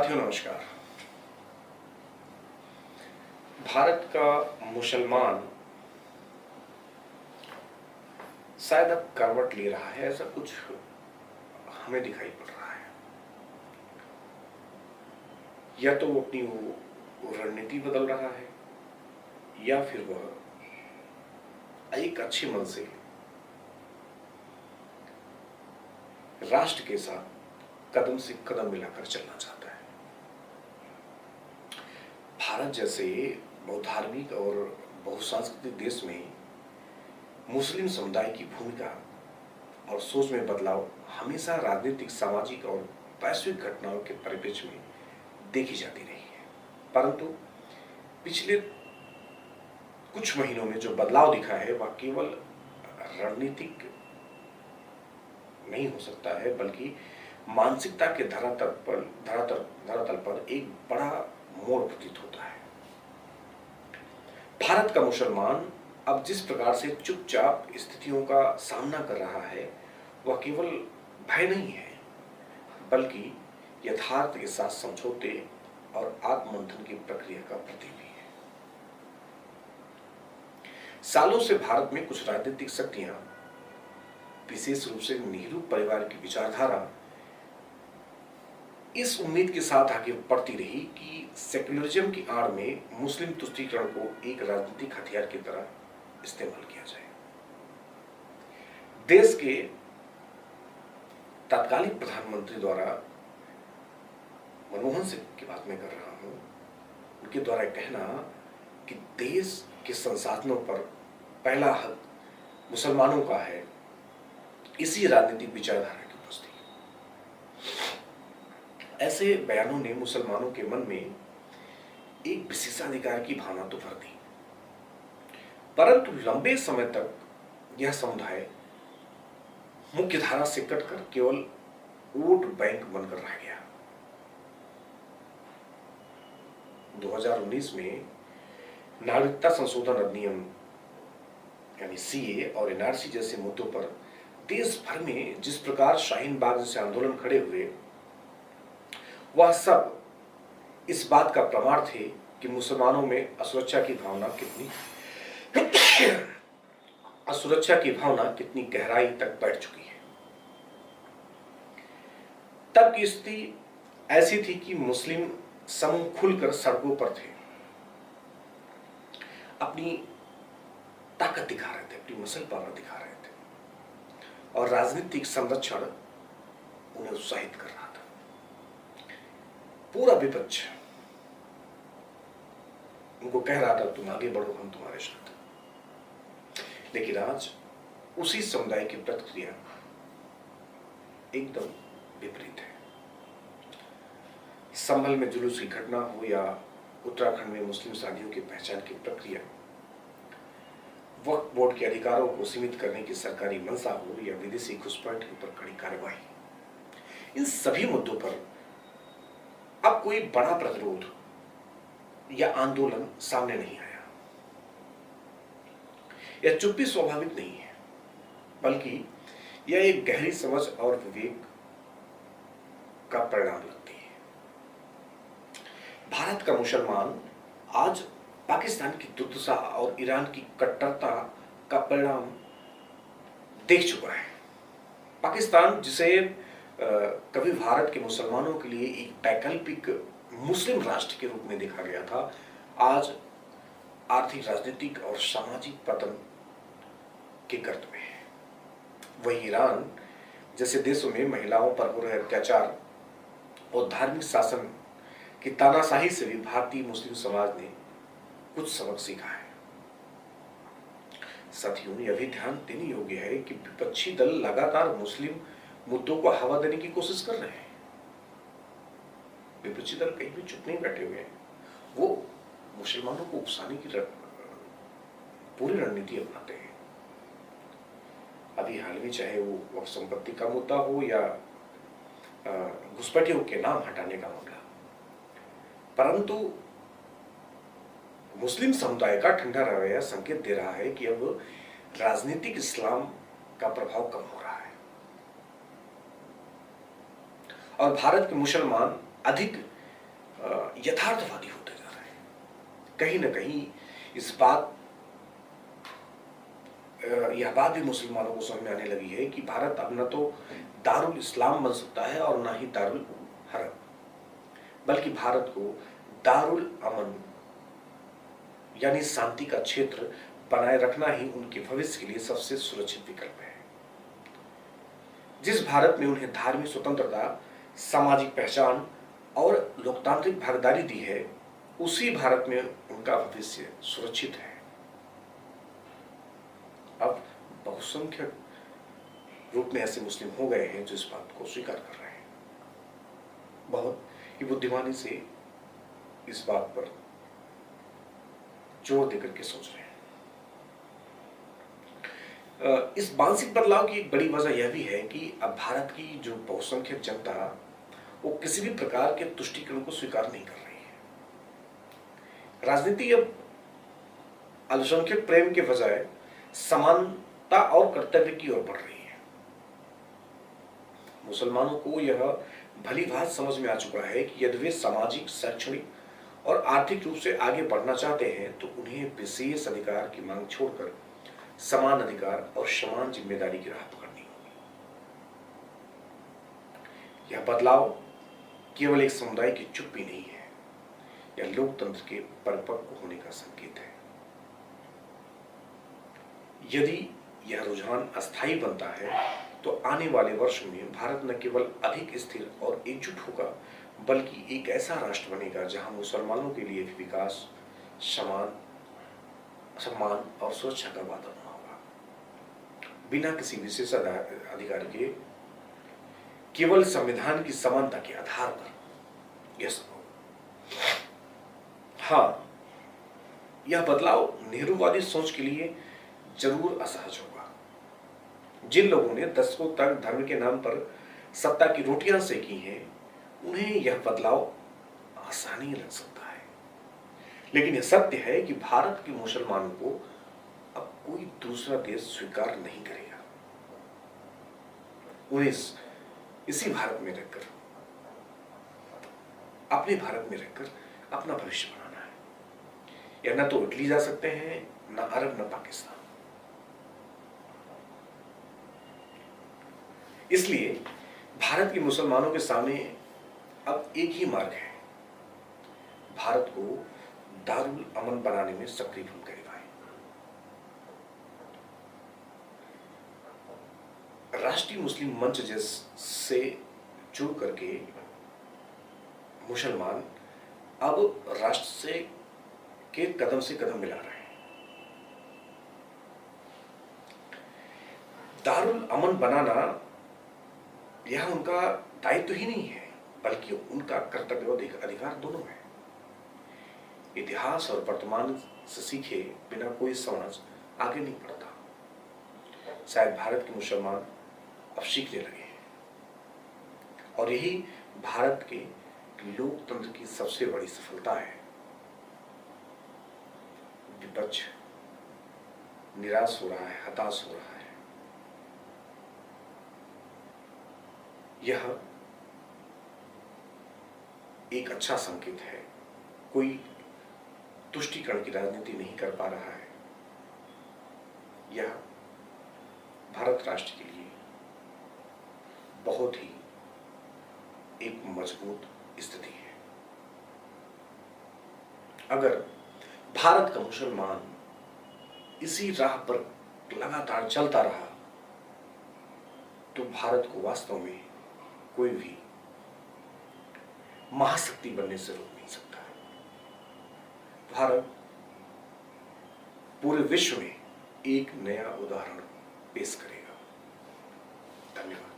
साथियों नमस्कार। भारत का मुसलमान शायद अब करवट ले रहा है, ऐसा कुछ हमें दिखाई पड़ रहा है। या तो वो अपनी वो रणनीति बदल रहा है या फिर वह एक अच्छे मन से राष्ट्र के साथ कदम से कदम मिलाकर चलना चाहता है। भारत जैसे बहुधार्मिक और बहुसांस्कृतिक देश में मुस्लिम समुदाय की भूमिका और सोच में बदलाव हमेशा राजनीतिक, सामाजिक और वैश्विक घटनाओं के परिप्रेक्ष्य में देखी जाती रही है। परंतु पिछले कुछ महीनों में जो बदलाव दिखा है वह केवल रणनीतिक नहीं हो सकता है, बल्कि मानसिकता के धरातल पर एक बड़ा मोड़ प्रतीत होता है। भारत का मुसलमान अब जिस प्रकार से चुपचाप स्थितियों का सामना कर रहा है वह केवल भय नहीं है, बल्कि यथार्थ के साथ समझौते और आत्ममंथन की प्रक्रिया का प्रतीक भी है। सालों से भारत में कुछ राजनीतिक शक्तियां, विशेष रूप से नेहरू परिवार की विचारधारा, इस उम्मीद के साथ आगे बढ़ती रही कि सेक्युलरिज्म की आड़ में मुस्लिम तुष्टीकरण को एक राजनीतिक हथियार की तरह इस्तेमाल किया जाए। देश के तत्कालीन प्रधानमंत्री द्वारा, मनमोहन सिंह की बात मैं कर रहा हूं, उनके द्वारा कहना कि देश के संसाधनों पर पहला हक मुसलमानों का है, इसी राजनीतिक विचारधारा की उपस्थिति। ऐसे बयानों ने मुसलमानों के मन में एक विशेषाधिकार की भावना तो भर दी, परंतु लंबे समय तक यह समुदाय मुख्य धारा से कटकर केवल वोट बैंक बनकर रह गया। 2019 में नागरिकता संशोधन अधिनियम यानी सीए और एनआरसी जैसे मुद्दों पर देश भर में जिस प्रकार शाहीन बाग जैसे आंदोलन खड़े हुए, वह सब इस बात का प्रमाण थे कि मुसलमानों में असुरक्षा की भावना कितनी गहराई तक बैठ चुकी है। तब की स्थिति ऐसी थी कि मुस्लिम समूह खुलकर सड़कों पर थे, अपनी ताकत दिखा रहे थे, अपनी मसल पावर दिखा रहे थे, और राजनीतिक संरक्षण उन्हें उत्साहित कर रहा था। पूरा विपक्ष उनको कह रहा था तुम आगे बढ़ो, हम तुम्हारे साथ। लेकिन आज उसी समुदाय की प्रतिक्रिया एकदम विपरीत है। संभल में जुलूस की घटना हो या उत्तराखंड में मुस्लिम शादियों की पहचान की प्रक्रिया, वक्फ बोर्ड के अधिकारों को सीमित करने की सरकारी मंशा हो या विदेशी घुसपैठ पर कड़ी कार्रवाई, इन सभी मुद्दों पर अब कोई बड़ा प्रतिरोध या आंदोलन सामने नहीं आया। यह चुप्पी स्वाभाविक नहीं है, बल्कि यह एक गहरी समझ और विवेक का परिणाम लगती है। भारत का मुसलमान आज पाकिस्तान की दुर्दशा और ईरान की कट्टरता का परिणाम देख चुका है। पाकिस्तान जिसे कभी भारत के मुसलमानों के लिए एक वैकल्पिक मुस्लिम राष्ट्र के रूप में देखा गया था, आज आर्थिक, राजनीतिक और सामाजिक पतन के गर्त में है। वही ईरान जैसे देशों में महिलाओं पर हो रहे अत्याचार और धार्मिक शासन की तानाशाही से भी भारतीय मुस्लिम समाज ने कुछ सबक सीखा है। साथियों, यह भी ध्यान देने योग्य है कि विपक्षी दल लगातार मुस्लिम मुद्दों को हवा देने की कोशिश कर रहे हैं। विपक्षी दल कहीं भी चुप नहीं बैठे हुए हैं, वो मुसलमानों को उकसाने की पूरी रणनीति अपनाते हैं। अभी हाल में चाहे वो वक्फ संपत्ति का मुद्दा हो या घुसपैठियों के नाम हटाने का मामला, परंतु मुस्लिम समुदाय का ठंडा रवैया संकेत दे रहा है कि अब राजनीतिक इस्लाम का प्रभाव कम हो रहा है और भारत के मुसलमान अधिक यथार्थवादी होते जा रहे हैं। कहीं ना कहीं इस बात यह बात भी मुसलमानों को समझ में आने लगी है कि भारत अब न तो दारुल इस्लाम बन सकता है और ना ही दारुल हरब, बल्कि भारत को दारुल अमन यानी शांति का क्षेत्र बनाए रखना ही उनके भविष्य के लिए सबसे सुरक्षित विकल्प है। जिस भारत में उन्हें धार्मिक स्वतंत्रता, सामाजिक पहचान और लोकतांत्रिक भागीदारी दी है, उसी भारत में उनका भविष्य सुरक्षित है। अब बहुसंख्यक रूप में ऐसे मुस्लिम हो गए हैं जो इस बात को स्वीकार कर रहे हैं, बहुत ही बुद्धिमानी से इस बात पर जोर देकर के सोच रहे हैं। इस मानसिक बदलाव की एक बड़ी वजह यह भी है कि अब भारत की जो बहुसंख्यक जनता वो किसी भी प्रकार के तुष्टीकरण को स्वीकार नहीं कर रही है। राजनीति अब अल्पसंख्यक प्रेम के बजाय समानता और कर्तव्य की ओर बढ़ रही है। मुसलमानों को यह भली भांत समझ में आ चुका है कि यदि वे सामाजिक, शैक्षणिक और आर्थिक रूप से आगे बढ़ना चाहते हैं तो उन्हें विशेष अधिकार की मांग छोड़कर समान अधिकार और समान जिम्मेदारी की राह पकड़नी होगी। यह बदलाव केवल एक समुदाय की चुप्पी नहीं है, यह लोकतंत्र के परिपक्व होने का संकेत है। यदि यह रुझान अस्थायी बनता है तो आने वाले वर्षों में भारत न केवल अधिक स्थिर और एकजुट होगा, बल्कि एक ऐसा राष्ट्र बनेगा जहां मुसलमानों के लिए भी विकास, सम्मान और सुरक्षा का वातावरण होगा, बिना किसी विशेष अधिकार के, केवल संविधान की समानता के आधार पर यह संभव। हाँ, यह बदलाव नेहरूवादी सोच के लिए जरूर असहज होगा। जिन लोगों ने दशकों तक धर्म के नाम पर सत्ता की रोटियां सेकी हैं, उन्हें यह बदलाव आसानी लग सकता है, लेकिन यह सत्य है कि भारत के मुसलमानों को अब कोई दूसरा देश स्वीकार नहीं करेगा। उन्हें इसी भारत में रहकर, अपने भारत में रहकर अपना भविष्य बनाना है। या न तो इटली जा सकते हैं, न अरब, न पाकिस्तान। इसलिए भारत के मुसलमानों के सामने अब एक ही मार्ग है, भारत को दारुल अमन बनाने में सक्रिय भूमिका निभाएं। राष्ट्रीय मुस्लिम मंच जैसे जुड़ करके मुसलमान अब राष्ट्र से के कदम से कदम मिला रहे हैं। दारुल अमन बनाना यह उनका दायित्व ही नहीं है, बल्कि उनका कर्तव्य और अधिकार दोनों है। इतिहास और वर्तमान से सीखे बिना कोई समाज आगे नहीं बढ़ता। शायद भारत के मुसलमान अब सीखने लगे हैं, और यही भारत के लोकतंत्र की सबसे बड़ी सफलता है। विपक्ष निराश हो रहा है, हताश हो रहा है। यह एक अच्छा संकेत है। कोई तुष्टीकरण की राजनीति नहीं कर पा रहा है। यह भारत राष्ट्र के लिए बहुत ही एक मजबूत स्थिति है। अगर भारत का मुसलमान इसी राह पर लगातार चलता रहा तो भारत को वास्तव में कोई भी महाशक्ति बनने से रोक नहीं सकता। भारत पूरे विश्व में एक नया उदाहरण पेश करेगा। धन्यवाद।